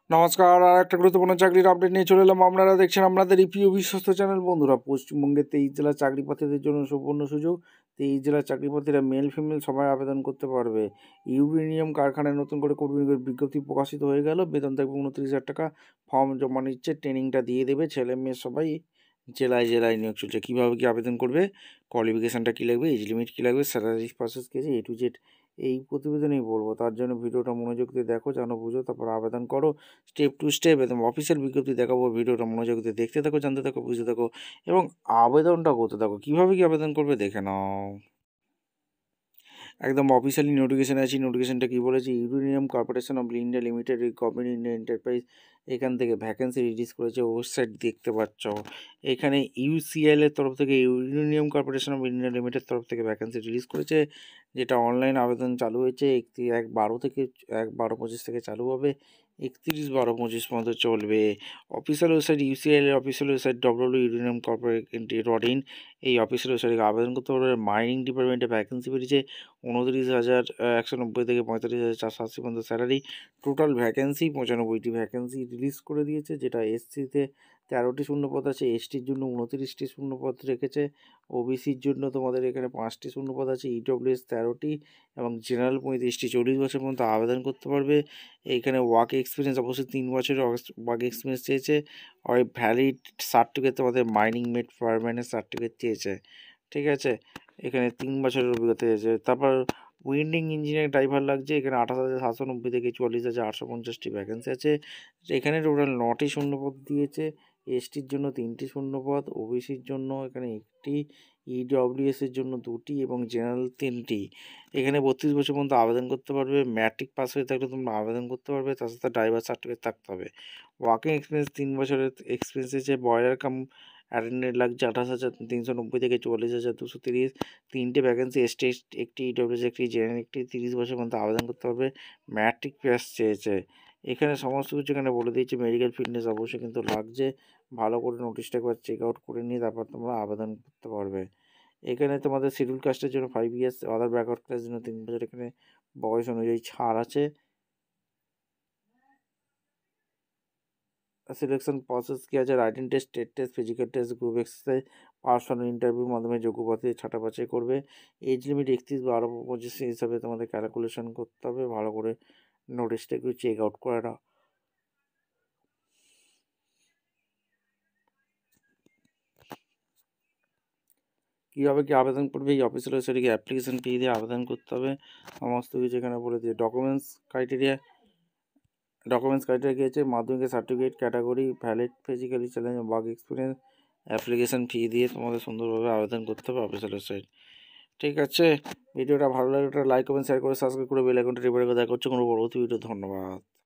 নমস্কার, আর একটা গুরুত্বপূর্ণ চাকরির আপডেট নিয়ে চলে এলাম। আপনারা দেখছেন আপনাদের প্রিয় বিশ্বস্ত চ্যানেল। বন্ধুরা, পশ্চিমবঙ্গের 23 জেলার চাকরি প্রার্থীদের জন্য সুবর্ণ সুযোগ। 23 জেলার চাকরি প্রার্থীরা মেল ফিমেল সবাই আবেদন করতে পারবে। ইউরেনিয়াম কারখানায় নতুন করে কর্মী নিয়োগের বিজ্ঞপ্তি প্রকাশিত হয়ে গেল। বেতন থাকবে 29,000 টাকা। ফর্ম জমা নিচ্ছে, ট্রেনিংটা দিয়ে দেবে। ছেলে মেয়ে সবাই জেলায় জেলায় নিয়োগ চলছে। কীভাবে কী আবেদন করবে, কোয়ালিফিকেশানটা কী লাগবে, এজ লিমিট কী লাগবে, স্যালারি প্রসেস কী আছে, A to Z এই প্রতিবেদনেই বলবো। তার জন্য ভিডিওটা মনোযোগ দিয়ে দেখো, জানো বুঝো, তারপর আবেদন করো স্টেপ টু স্টেপ। একদম অফিসিয়াল বিজ্ঞপ্তি দেখাবো, ভিডিওটা মনোযোগ দিয়ে দেখতে থাকো, জানতে থাকো, বুঝতে থাকো এবং আবেদনটা করতে থাকো। কীভাবে কী আবেদন করবে দেখে নাও। একদম অফিসিয়ালি নোটিফিকেশান আছে। নোটিফিকেশানটা কী বলেছে, uranium corporation of India limited, government India enterprise এখান থেকে ভ্যাকেন্সি রিলিজ করেছে। ওয়েবসাইট দেখতে পাচ্ছ। এখানে ইউসিএল এর তরফ থেকে, uranium corporation of India limited তরফ থেকে ভ্যাকেন্সি রিলিজ করেছে, যেটা অনলাইন আবেদন চালু হয়েছে। 1/12 থেকে 1/12/25 থেকে চালু হবে, 31/12/25 পর্যন্ত চলবে। অফিসিয়াল ওয়েবসাইট ইউসিএল এর অফিসিয়াল ওয়েবসাইট www.iunium.corporate.in এই অফিসিয়াল ওয়েবসাইটে আবেদন করতে পারবে। মাইনিং ডিপার্টমেন্টে ভ্যাকেন্সি বেরিয়েছে 29,190 থেকে 45,480 পর্যন্ত স্যালারি। টোটাল ভ্যাকেন্সি 95টি ভ্যাকেন্সি রিলিজ করে দিয়েছে, যেটা এসসিতে 13টি শূন্যপদ আছে, এসটির জন্য 29টি শূন্যপদ রেখেছে, ওবিসির জন্য তোমাদের এখানে 5টি শূন্যপদ আছে, ইডব্লিউএস 13টি এবং জেনারেল 35টি। 40 বছর পর্যন্ত আবেদন করতে পারবে। এইখানে ওয়ার্ক এক্সপিরিয়েন্স অবশ্যই 3 বছরের ওয়ার্ক এক্সপিরিয়েন্স চেয়েছে। ভ্যালিড সার্টিফিকেট তোমাদের মাইনিং মেড পারমানেন্ট সার্টিফিকেট চেয়েছে। ঠিক আছে, এখানে 3 বছরের অভিজ্ঞতা চেয়েছে। তারপর উইন্ডিং ইঞ্জিনিয়ারিং ড্রাইভার লাগছে। এখানে 28,790 থেকে 44,850টি ভ্যাকেন্সি আছে। এখানে টোটাল 9টি শূন্যপদ দিয়েছে। এসটির জন্য 3টি শূন্যপদ, ওবিসির জন্য এখানে 1টি, ইডব্লিউএসের জন্য 2টি এবং জেনারেল 3টি। এখানে 32 বছর পর্যন্ত আবেদন করতে পারবে। ম্যাট্রিক পাস হয়ে থাকলে তোমরা আবেদন করতে পারবে। তার সাথে ড্রাইভার সার্টিফিকেট থাকতে হবে। ওয়ার্কিং এক্সপিরিয়েন্স 3 বছরের এক্সপিরিয়েন্স আছে। বয়লার কাম অ্যাটেন্ডেন্ট লাগছে 28,390 থেকে 44,230। 3টে ভ্যাকেন্সি, এসটি 1টি, ইডব্লিউএস 1টি, জেনারেল 1টি। 30 বছর পর্যন্ত আবেদন করতে পারবে। ম্যাট্রিক পাস চেয়েছে। এখানে সমস্ত কিছু এখানে বলে দিয়েছে। মেডিকেল ফিটনেস অবশ্যই কিন্তু লাগছে। ভালো করে নোটিশটা একবার চেক আউট করে নিয়ে তারপর তোমরা আবেদন করতে পারবে। এখানে তোমাদের শিডিউল কাস্টের জন্য 5 ইয়ার্স, আদার ব্যাকওয়ার্ড ক্লাসের জন্য 3 বছর এখানে বয়স অনুযায়ী ছাড় আছে। সিলেকশন প্রসেস কী আছে, writing test, state test, physical test, group exercise, personal ইন্টারভিউর মাধ্যমে যোগ্য প্রার্থী ছাঁটা বাছাই করবে। এজ লিমিট 31/12/25 হিসাবে তোমাদের ক্যালকুলেশন করতে হবে। ভালো করে নোটিশটা একটু চেক আউট করে নাও। কীভাবে কী আবেদন করবে, এই অফিসিয়াল ওয়েবসাইটে গিয়ে অ্যাপ্লিকেশন ফি দিয়ে আবেদন করতে হবে। সমস্ত কিছু এখানে বলে দিয়ে ডকুমেন্টস ক্রাইটেরিয়া কী আছে, মাধ্যমিকের certificate, category, valid physically challenge, work experience. Application fee দিয়ে তোমাদের সুন্দরভাবে আবেদন করতে হবে অফিসিয়াল ওয়েবসাইট। ঠিক আছে, ভিডিওটা ভালো লাগলে লাইক কমেন্ট শেয়ার করে সাবস্ক্রাইব করে বেল আইকনটা টিপে রেখে দেখা হচ্ছে কোনো পরবর্তী ভিডিও। ধন্যবাদ।